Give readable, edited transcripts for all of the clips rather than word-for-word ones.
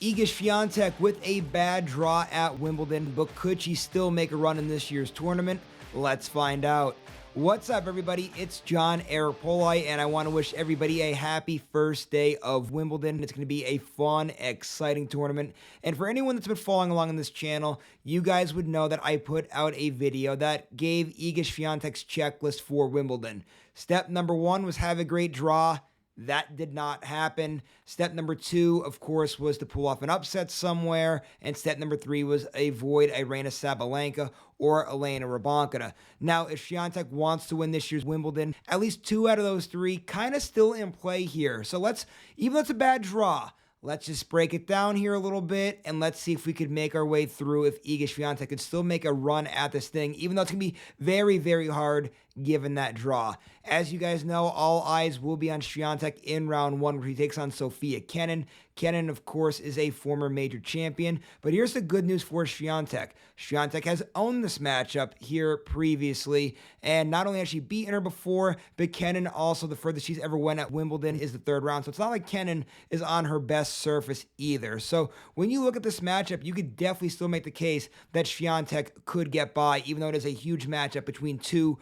Iga Swiatek with a bad draw at Wimbledon, but could she still make a run in this year's tournament? Let's find out. What's up, everybody? It's John Arapoli, and I want to wish everybody a happy first day of Wimbledon. It's going to be a fun, exciting tournament. And for anyone that's been following along on this channel, you guys would know that I put out a video that gave Iga Swiatek's checklist for Wimbledon. Step number 1 was have a great draw. That did not happen. Step number 2, of course, was to pull off an upset somewhere. And step number 3 was avoid Aryna Sabalenka or Elena Rybakna. Now, if Swiatek wants to win this year's Wimbledon, at least 2 out of those 3 kind of still in play here. So even though it's a bad draw, let's just break it down here a little bit, and let's see if we could make our way through if Iga Swiatek could still make a run at this thing, even though it's going to be very, very hard given that draw. As you guys know, all eyes will be on Swiatek in round 1, where he takes on Sofia Kenin. Kenin, of course, is a former major champion, but here's the good news for Swiatek. Swiatek has owned this matchup here previously, and not only has she beaten her before, but Kenin also, the furthest she's ever went at Wimbledon is the 3rd round, so it's not like Kenin is on her best surface either. So when you look at this matchup, you could definitely still make the case that Swiatek could get by, even though it is a huge matchup between two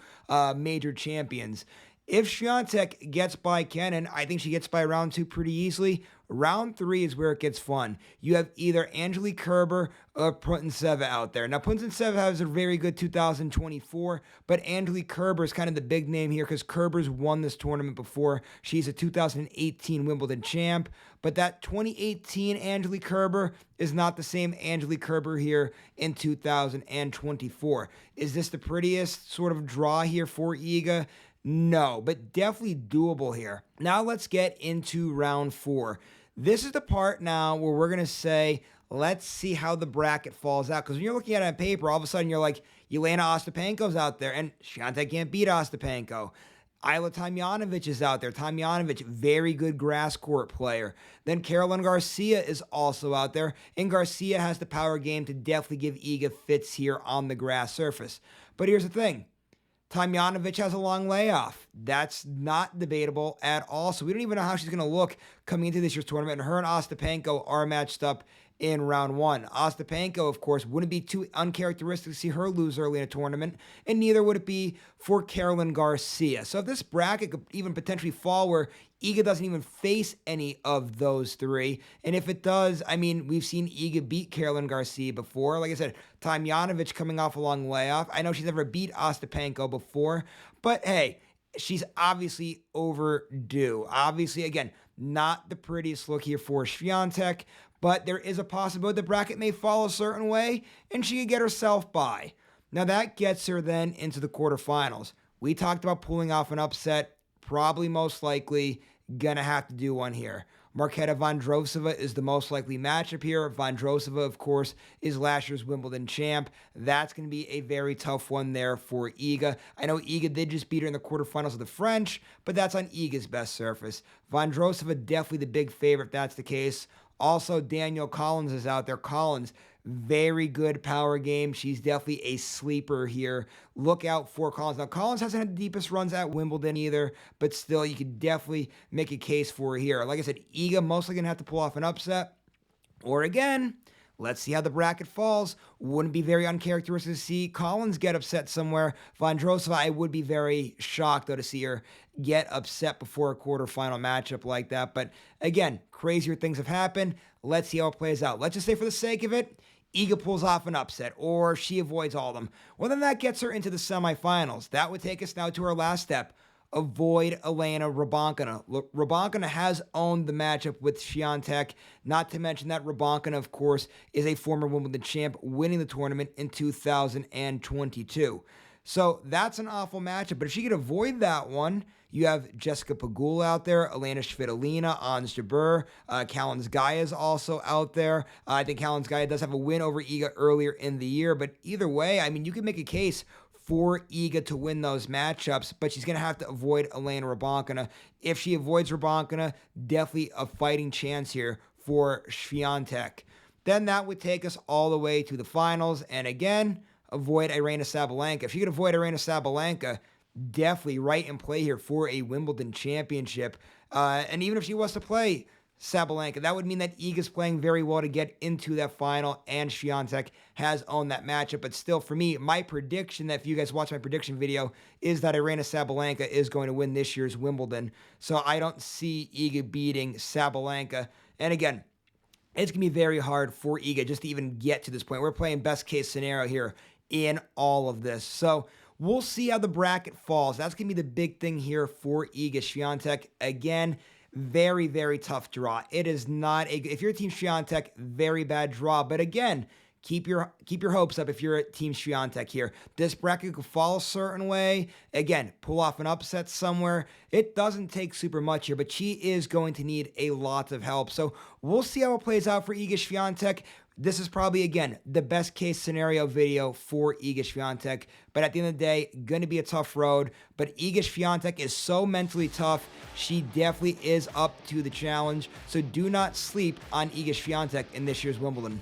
major champions. If Swiatek gets by Kenin, I think she gets by round 2 pretty easily. Round 3 is where it gets fun. You have either Angelique, Kerber or Putintseva out there. Now, Putintseva has a very good 2024, but Angelique Kerber is kind of the big name here because Kerber's won this tournament before. She's a 2018 Wimbledon champ, but that 2018 Angelique Kerber is not the same Angelique Kerber here in 2024. Is this the prettiest sort of draw here for Iga? No, but definitely doable here. Now let's get into round 4. This is the part now where we're going to say, let's see how the bracket falls out. Because when you're looking at it on paper, all of a sudden you're like, Jelena Ostapenko's out there, and Swiatek can't beat Ostapenko. Ajla Tomljanovic is out there. Tomljanovic, very good grass court player. Then Caroline Garcia is also out there, and Garcia has the power game to definitely give Iga fits here on the grass surface. But here's the thing. Tomljanovic has a long layoff. That's not debatable at all. So we don't even know how she's going to look coming into this year's tournament. And her and Ostapenko are matched up in round 1. Ostapenko, of course, wouldn't be too uncharacteristic to see her lose early in a tournament, and neither would it be for Caroline Garcia. So if this bracket could even potentially fall where Iga doesn't even face any of those 3, and if it does, I mean, we've seen Iga beat Caroline Garcia before. Like I said, Tomljanovic coming off a long layoff. I know she's never beat Ostapenko before, but hey, she's obviously overdue. Obviously, again, not the prettiest look here for Swiatek, but there is a possibility the bracket may fall a certain way, and she could get herself by. Now that gets her then into the quarterfinals. We talked about pulling off an upset, probably most likely gonna have to do one here. Marketa Vondrousova is the most likely matchup here. Vondrousova, of course, is last year's Wimbledon champ. That's going to be a very tough one there for Iga. I know Iga did just beat her in the quarterfinals of the French, but that's on Iga's best surface. Vondrousova, definitely the big favorite if that's the case. Also, Danielle Collins is out there. Collins, very good power game. She's definitely a sleeper here. Look out for Collins. Now, Collins hasn't had the deepest runs at Wimbledon either, but still, you could definitely make a case for her here. Like I said, Iga mostly going to have to pull off an upset. Or again, let's see how the bracket falls. Wouldn't be very uncharacteristic to see Collins get upset somewhere. Vondrousova, I would be very shocked, though, to see her get upset before a quarterfinal matchup like that. But again, crazier things have happened. Let's see how it plays out. Let's just say for the sake of it, Iga pulls off an upset, or she avoids all of them. Well, then that gets her into the semifinals. That would take us now to our last step. Avoid Elena Rybakna. Look, Rybakna has owned the matchup with Swiatek, not to mention that Rybakna, of course, is a former Wimbledon champ, winning the tournament in 2022. So that's an awful matchup, but if she could avoid that one, you have Jessica Pegula out there, Elena Svitolina, Ons Jabeur, Kalinskaya is also out there. I think Kalinskaya does have a win over Iga earlier in the year, but either way, I mean, you can make a case for Iga to win those matchups, but she's going to have to avoid Elena Rybakna. If she avoids Rybakna, definitely a fighting chance here for Swiatek. Then that would take us all the way to the finals, and again, avoid Aryna Sabalenka. If she could avoid Aryna Sabalenka, definitely right in play here for a Wimbledon championship. And even if she was to play Sabalenka. That would mean that Iga's playing very well to get into that final, and Swiatek has owned that matchup. But still, for me, my prediction, that if you guys watch my prediction video, is that Aryna Sabalenka is going to win this year's Wimbledon. So I don't see Iga beating Sabalenka. And again, it's going to be very hard for Iga just to even get to this point. We're playing best case scenario here in all of this. So we'll see how the bracket falls. That's going to be the big thing here for Iga Swiatek. Again, very, very tough draw. It is not if you're Team Swiatek, very bad draw. But again, keep your hopes up if you're a Team Swiatek here. This bracket could fall a certain way. Again, pull off an upset somewhere. It doesn't take super much here, but she is going to need a lot of help. So we'll see how it plays out for Iga Swiatek. This is probably, again, the best case scenario video for Iga Swiatek. But at the end of the day, going to be a tough road. But Iga Swiatek is so mentally tough. She definitely is up to the challenge. So do not sleep on Iga Swiatek in this year's Wimbledon.